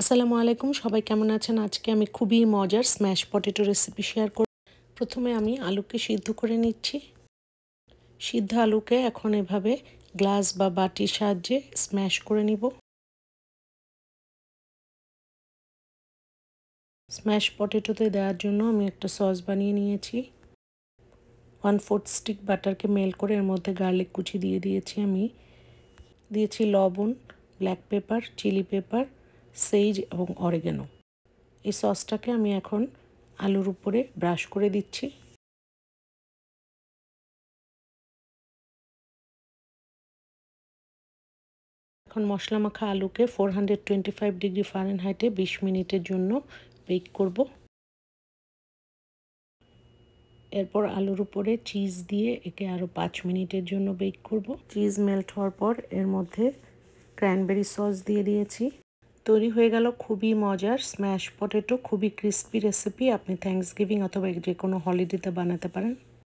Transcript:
আসসালামু আলাইকুম, সবাই কেমন আছেন? আজকে আমি খুবই মজার স্ম্যাশ পটেটো রেসিপি শেয়ার করব। প্রথমে আমি আলুকে সিদ্ধ করে নিচ্ছি। সিদ্ধ আলুকে এখন এভাবে গ্লাস বা বাটির সাহায্যে স্ম্যাশ করে নিব। স্ম্যাশ পটেটোতে দেওয়ার জন্য আমি একটা সস বানিয়ে নিয়েছি। 1/4 স্টিক বাটারকে মেল্ট করে এর মধ্যে গার্লিক কুচি দিয়ে দিয়েছি। আমি দিয়েছি লবণ, ব্ল্যাক পেপার, চিলি পেপার, সেজ এবং অরিগানো। এই সসটাকে আমি এখন আলুর উপরে ব্রাশ করে দিচ্ছি। এখন মশলা মাখা আলুকে 425 ডিগ্রি ফারেনহাইটে 20 মিনিটের জন্য বেক করব। এরপর আলুর উপরে চিজ দিয়ে একে আরও 5 মিনিটের জন্য বেক করব। চিজ মেল্ট হওয়ার পর এর মধ্যে ক্র্যানবেরি সস দিয়ে দিয়েছি। তৈরি হয়ে গেল খুবই মজার স্ম্যাশ পটেটো, খুবই ক্রিস্পি রেসিপি। আপনি থ্যাঙ্কসগিভিং অথবা যে কোনো হলিডেতে বানাতে পারেন।